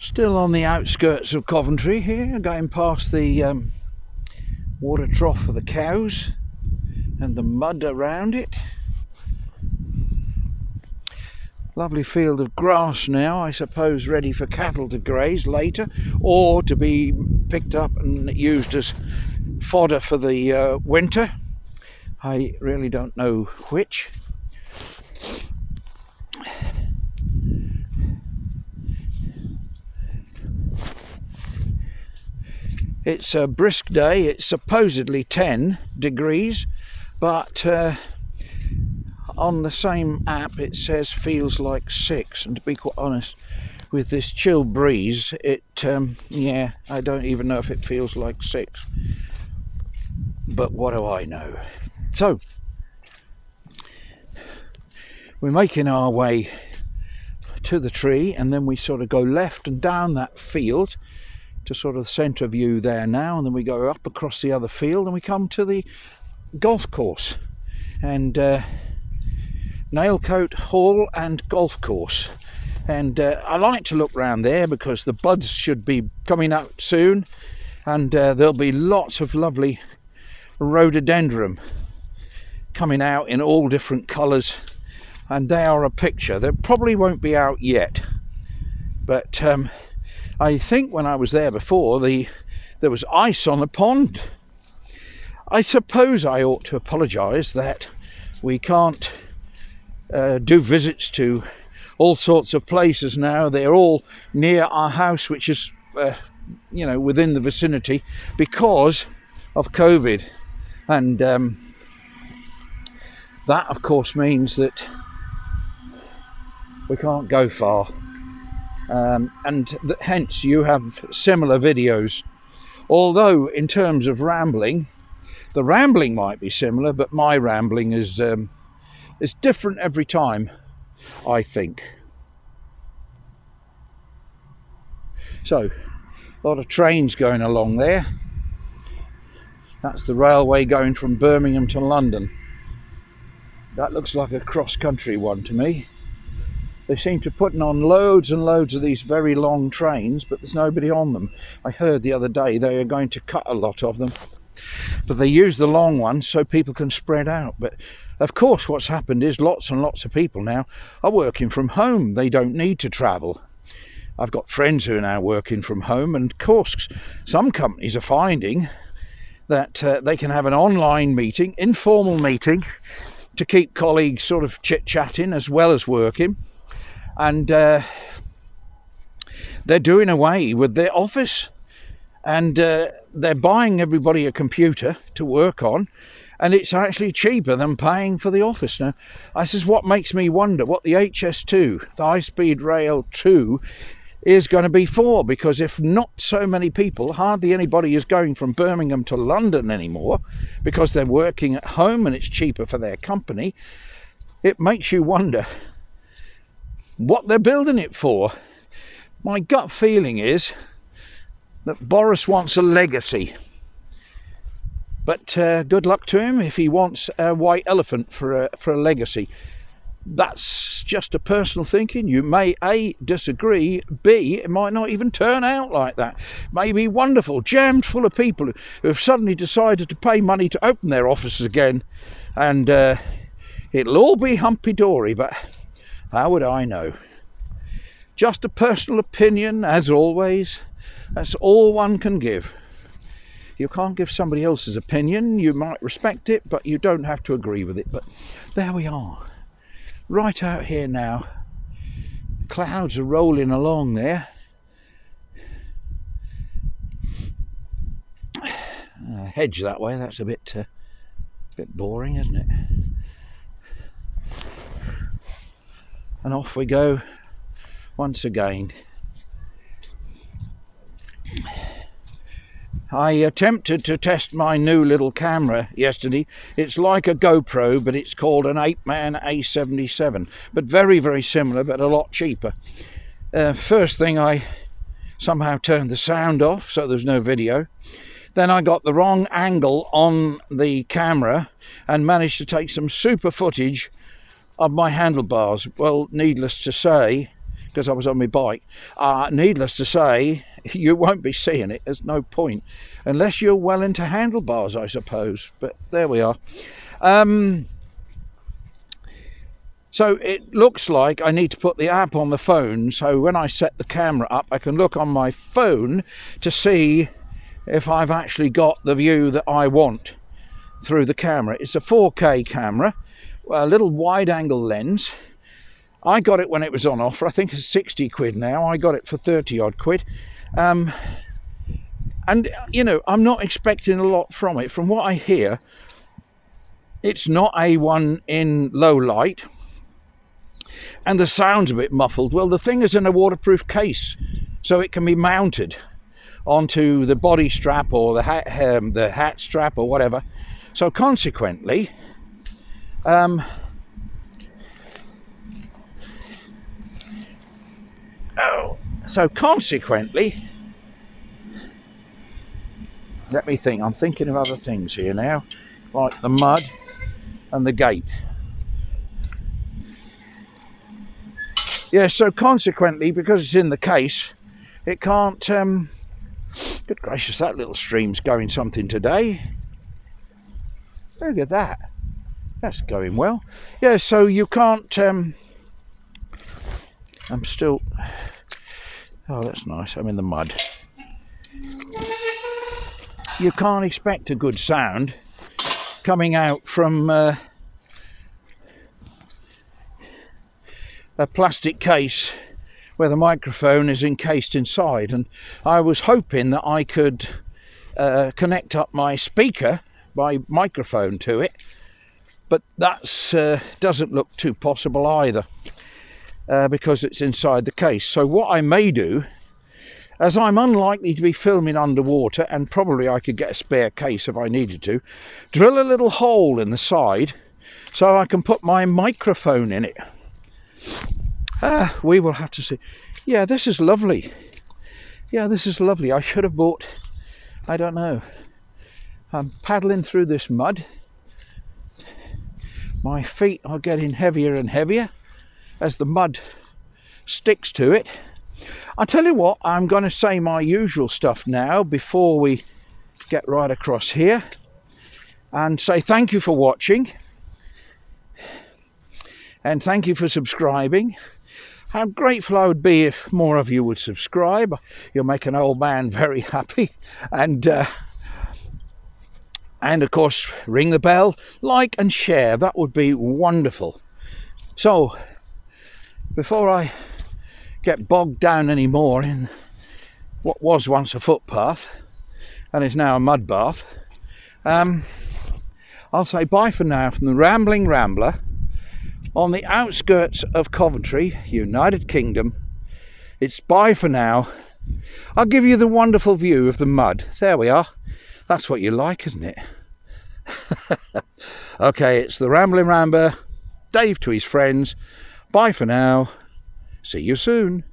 Still on the outskirts of Coventry here, going past the water trough for the cows and the mud around it. Lovely field of grass now, I suppose ready for cattle to graze later, or to be picked up and used as fodder for the winter. I really don't know which. It's a brisk day. It's supposedly 10 degrees, but on the same app it says feels like 6, and to be quite honest, with this chill breeze, yeah, I don't even know if it feels like 6, but what do I know. So we're making our way to the tree, and then we sort of go left and down that field to sort of the centre view there now, and then we go up across the other field and we come to the golf course, and Nailcoat Hall and golf course. And I like to look round there because the buds should be coming out soon, and there'll be lots of lovely rhododendron coming out in all different colours, and they are a picture. They probably won't be out yet, but I think when I was there before, there was ice on the pond. I suppose I ought to apologise that we can't do visits to all sorts of places now. They're all near our house, which is you know, within the vicinity, because of COVID, and that of course means that we can't go far. And hence you have similar videos, although in terms of rambling, the rambling might be similar, but my rambling is different every time, I think. So a lot of trains going along there. That's the railway going from Birmingham to London. That looks like a cross-country one to me. They seem to be putting on loads and loads of these very long trains, but there's nobody on them. I heard the other day they are going to cut a lot of them, but they use the long ones so people can spread out. But of course what's happened is lots and lots of people now are working from home. They don't need to travel. I've got friends who are now working from home, and of course some companies are finding that they can have an online meeting, informal meeting, to keep colleagues sort of chit-chatting as well as working. And they're doing away with their office, and they're buying everybody a computer to work on, and it's actually cheaper than paying for the office. Now, this is what makes me wonder what the HS2, the High Speed Rail 2, is going to be for, because if not so many people, hardly anybody is going from Birmingham to London anymore because they're working at home and it's cheaper for their company, it makes you wonder what they're building it for. My gut feeling is that Boris wants a legacy, but good luck to him if he wants a white elephant for a legacy. That's just a personal thinking. You may A, disagree, B, it might not even turn out like that. It may be wonderful, jammed full of people who have suddenly decided to pay money to open their offices again, and it'll all be hunky-dory, but how would I know? Just a personal opinion, as always. That's all one can give. You can't give somebody else's opinion. You might respect it, but you don't have to agree with it. But there we are. Right out here now. Clouds are rolling along there. Hedge that way, that's a bit boring, isn't it? And off we go once again. I attempted to test my new little camera yesterday. It's like a GoPro, but it's called an 8-man A77, but very, very similar, but a lot cheaper. First thing, I somehow turned the sound off, so there's no video. Then I got the wrong angle on the camera and managed to take some super footage of my handlebars. Well, needless to say, because I was on my bike. Needless to say, you won't be seeing it. There's no point, unless you're well into handlebars, I suppose. But there we are. So it looks like I need to put the app on the phone, so when I set the camera up I can look on my phone to see if I've actually got the view that I want through the camera. It's a 4K camera, a little wide angle lens. I got it when it was on offer. I think it's 60 quid now. I got it for 30 odd quid. And you know, I'm not expecting a lot from it. From what I hear, it's not A1 in low light, and the sound's a bit muffled. Well, the thing is in a waterproof case, so it can be mounted onto the body strap or the hat strap or whatever. So consequently, let me think. I'm thinking of other things here now, like the mud and the gate. Yeah, so consequently, because it's in the case, it can't... good gracious, that little stream's going something today. Look at that. That's going well. Yeah, so you can't... I'm still... Oh, that's nice. I'm in the mud. You can't expect a good sound coming out from... a plastic case where the microphone is encased inside, and I was hoping that I could connect up my speaker by microphone to it, but that's doesn't look too possible either, because it's inside the case. So what I may do, as I'm unlikely to be filming underwater, and probably I could get a spare case if I needed to, drill a little hole in the side so I can put my microphone in it. We will have to see. Yeah, this is lovely. Yeah, this is lovely. I should have bought, I don't know. I'm paddling through this mud. My feet are getting heavier and heavier as the mud sticks to it. I'll tell you what, I'm going to say my usual stuff now before we get right across here, and say thank you for watching, and thank you for subscribing. How grateful I would be if more of you would subscribe. You'll make an old man very happy. And of course, ring the bell, like and share. That would be wonderful. So, before I get bogged down anymore in what was once a footpath and is now a mud bath, I'll say bye for now from the Rambling Rambler, on the outskirts of Coventry, United Kingdom. It's bye for now. I'll give you the wonderful view of the mud. There we are. That's what you like, isn't it? Okay, it's the Rambling Rambler, Dave to his friends. Bye for now. See you soon.